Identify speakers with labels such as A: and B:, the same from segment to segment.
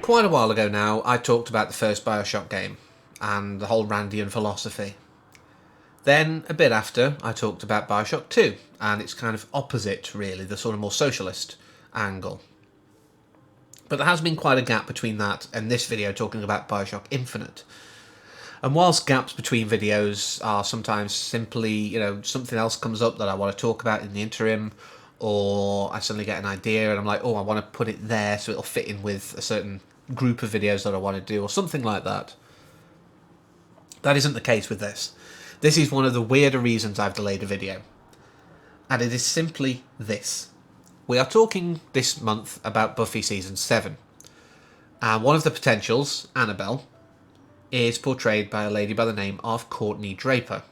A: Quite a while ago now, I talked about the first Bioshock game and the whole Randian philosophy. Then, a bit after, I talked about Bioshock 2 and its kind of opposite, really, the sort of more socialist angle. But there has been quite a gap between that and this video talking about Bioshock Infinite. And whilst gaps between videos are sometimes simply, something else comes up that I want to talk about in the interim, or I suddenly get an idea and I'm like, oh, I want to put it there so it'll fit in with a certain group of videos that I want to do, or something like that. That isn't the case with this. This is one of the weirder reasons I've delayed a video. And it is simply this. We are talking this month about Buffy Season 7. And one of the potentials, Annabelle, is portrayed by a lady by the name of Courtney Draper.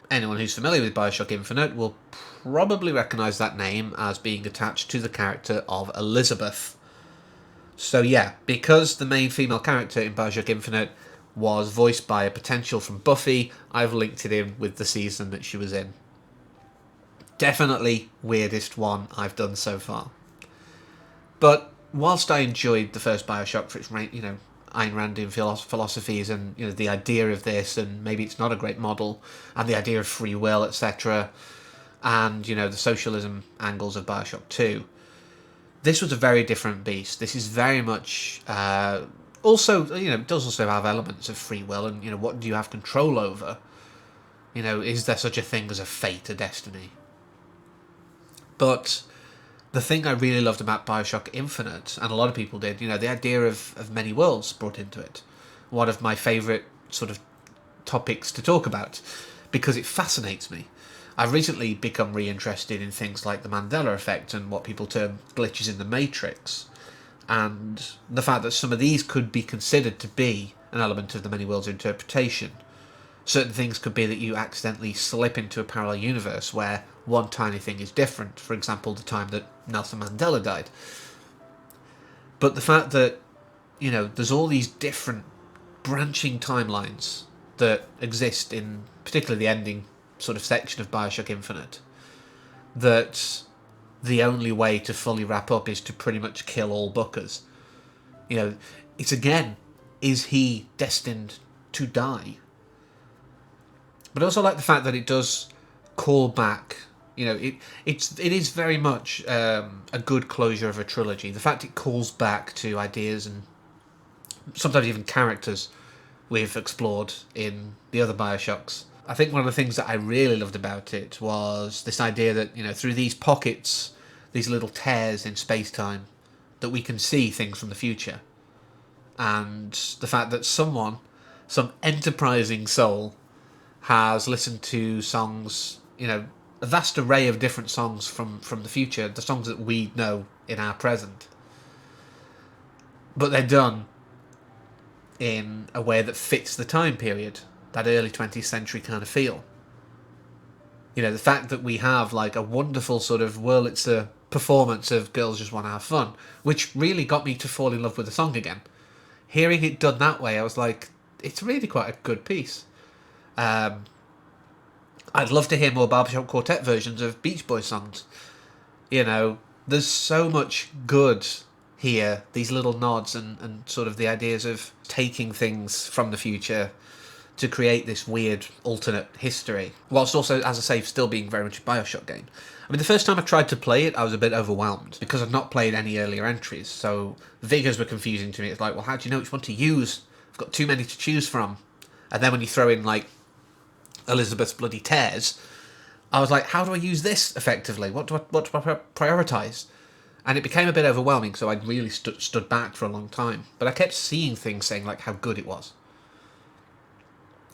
A: Anyone who's familiar with Bioshock Infinite will probably recognise that name as being attached to the character of Elizabeth. So yeah, because the main female character in Bioshock Infinite was voiced by a potential from Buffy, I've linked it in with the season that she was in. Definitely weirdest one I've done so far. But whilst I enjoyed the first Bioshock for its, Ayn Randian philosophies and the idea of this, and maybe it's not a great model, and the idea of free will, etc., and the socialism angles of Bioshock 2, this was a very different beast. This is very much also, it does also have elements of free will, and what do you have control over? Is there such a thing as a fate, a destiny? But the thing I really loved about Bioshock Infinite, and a lot of people did, the idea of many worlds brought into it. One of my favourite sort of topics to talk about, because it fascinates me. I've recently become reinterested in things like the Mandela effect and what people term glitches in the Matrix, and the fact that some of these could be considered to be an element of the many worlds interpretation. Certain things could be that you accidentally slip into a parallel universe where one tiny thing is different. For example, the time that Nelson Mandela died. But the fact that, there's all these different branching timelines that exist in particularly the ending sort of section of Bioshock Infinite, that the only way to fully wrap up is to pretty much kill all Bookers. It's again, is he destined to die? But I also like the fact that it does call back. It is very much a good closure of a trilogy. The fact it calls back to ideas and sometimes even characters we've explored in the other Bioshocks. I think one of the things that I really loved about it was this idea that, through these pockets, these little tears in space-time, that we can see things from the future. And the fact that some enterprising soul has listened to songs, a vast array of different songs from the future, the songs that we know in our present. But they're done in a way that fits the time period, that early 20th century kind of feel. The fact that we have like a wonderful sort of Wurlitzer performance of Girls Just Want to Have Fun, which really got me to fall in love with the song again. Hearing it done that way, I was like, it's really quite a good piece. I'd love to hear more Barbershop Quartet versions of Beach Boys songs. There's so much good here, these little nods and sort of the ideas of taking things from the future to create this weird alternate history, whilst also, as I say, still being very much a Bioshock game. I mean, the first time I tried to play it, I was a bit overwhelmed because I've not played any earlier entries, so the figures were confusing to me. It's like, well, how do you know which one to use? I've got too many to choose from. And then when you throw in, like, Elizabeth's bloody tears, I was like, how do I use this effectively? What do I prioritise? And it became a bit overwhelming, so I really stood back for a long time. But I kept seeing things saying, like, how good it was.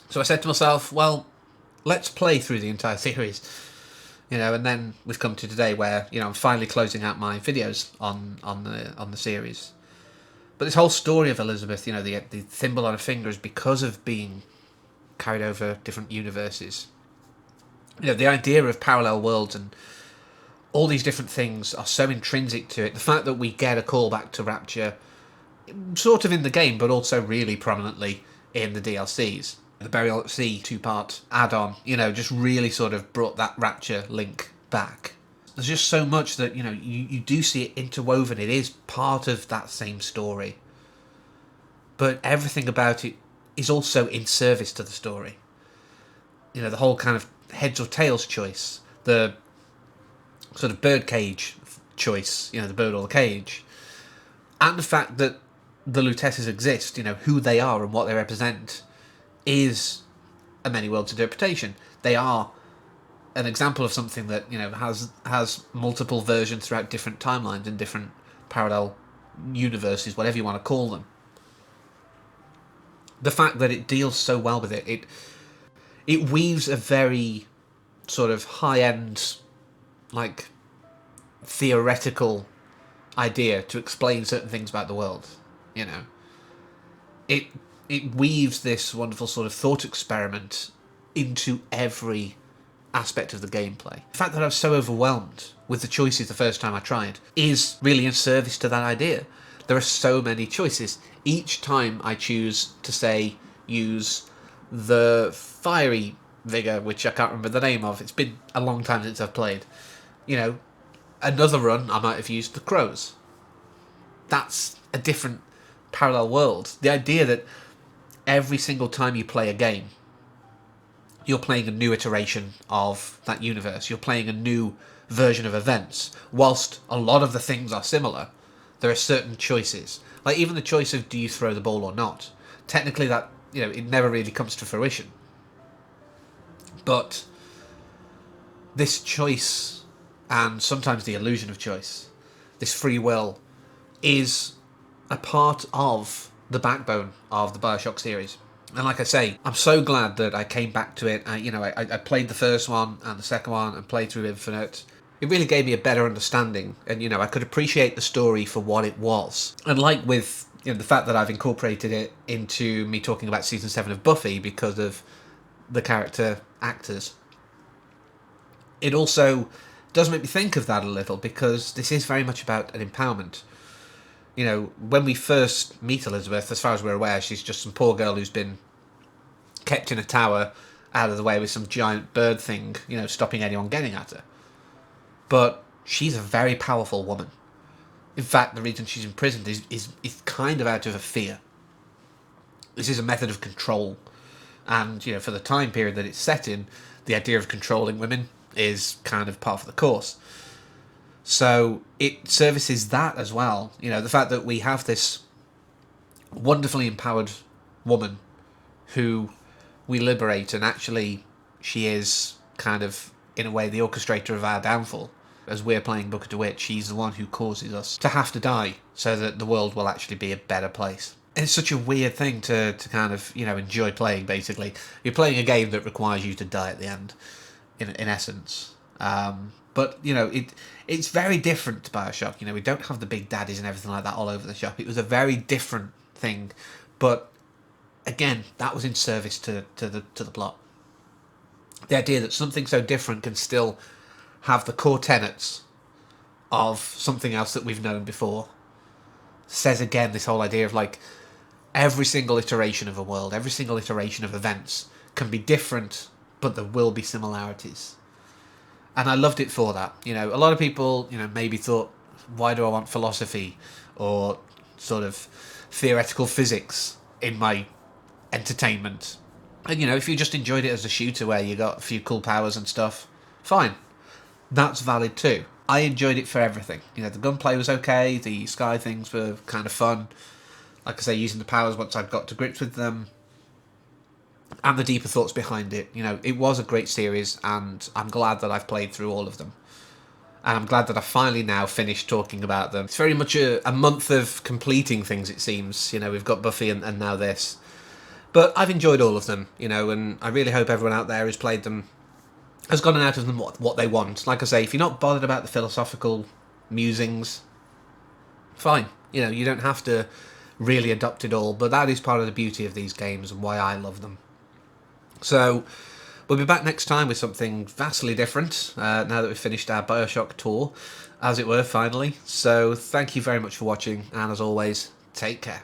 A: So I said to myself, well, let's play through the entire series. And then we've come to today where, I'm finally closing out my videos on the series. But this whole story of Elizabeth, the thimble on her finger is because of being carried over different universes. The idea of parallel worlds and all these different things are so intrinsic to it. The fact that we get a callback to Rapture, sort of in the game, but also really prominently in the DLCs. The Burial at Sea 2-part add-on, just really sort of brought that Rapture link back. There's just so much that, you do see it interwoven. It is part of that same story. but everything about it is also in service to the story. You know, the whole kind of heads or tails choice, the sort of birdcage choice, you know, the bird or the cage, and the fact that the Luteces exist, you know, who they are and what they represent, is a many worlds interpretation. They are an example of something that, you know, has multiple versions throughout different timelines and different parallel universes, whatever you want to call them. The fact that it deals so well with it weaves a very sort of high-end, like, theoretical idea to explain certain things about the world, you know. It weaves this wonderful sort of thought experiment into every aspect of the gameplay. The fact that I was so overwhelmed with the choices the first time I tried is really in service to that idea. There are so many choices. Each time I choose to, say, use the fiery vigor, which I can't remember the name of, it's been a long time since I've played, you know, another run I might have used the crows. That's a different parallel world. The idea that every single time you play a game, you're playing a new iteration of that universe. You're playing a new version of events. Whilst a lot of the things are similar, there are certain choices. Like even the choice of do you throw the ball or not. Technically that, you know, it never really comes to fruition. But this choice, and sometimes the illusion of choice, this free will, is a part of the backbone of the Bioshock series. And like I say, I'm so glad that I came back to it. I played the first one and the second one and played through Infinite. It really gave me a better understanding, and you know, I could appreciate the story for what it was. And like with, you know, the fact that I've incorporated it into me talking about season 7 of Buffy because of the character actors, it also does make me think of that a little, because this is very much about an empowerment. You know, when we first meet Elizabeth, as far as we're aware, she's just some poor girl who's been kept in a tower out of the way with some giant bird thing, you know, stopping anyone getting at her. But she's a very powerful woman. In fact, the reason she's imprisoned is kind of out of a fear. This is a method of control. And, you know, for the time period that it's set in, the idea of controlling women is kind of part of the course. So it services that as well. You know, the fact that we have this wonderfully empowered woman who we liberate, and actually she is kind of, in a way, the orchestrator of our downfall. As we're playing Booker DeWitt, she's the one who causes us to have to die so that the world will actually be a better place. And it's such a weird thing to kind of, you know, enjoy playing, basically. You're playing a game that requires you to die at the end, in essence. But, you know, it's very different to Bioshock. You know, we don't have the big daddies and everything like that all over the shop. It was a very different thing. But, again, that was in service to the plot. The idea that something so different can still have the core tenets of something else that we've known before says, again, this whole idea of, like, every single iteration of a world, every single iteration of events can be different, but there will be similarities. And I loved it for that. You know, a lot of people, you know, maybe thought, why do I want philosophy or sort of theoretical physics in my entertainment? And, you know, if you just enjoyed it as a shooter where you got a few cool powers and stuff, fine. That's valid too. I enjoyed it for everything. You know, the gunplay was okay, the sky things were kind of fun. Like I say, using the powers once I got to grips with them. And the deeper thoughts behind it. You know, it was a great series, and I'm glad that I've played through all of them. And I'm glad that I've finally now finished talking about them. It's very much a month of completing things, it seems. You know, we've got Buffy and now this. But I've enjoyed all of them, you know, and I really hope everyone out there who's played them has gotten out of them what they want. Like I say, if you're not bothered about the philosophical musings, fine. You know, you don't have to really adopt it all, but that is part of the beauty of these games and why I love them. So, we'll be back next time with something vastly different, now that we've finished our Bioshock tour, as it were, finally. So, thank you very much for watching, and as always, take care.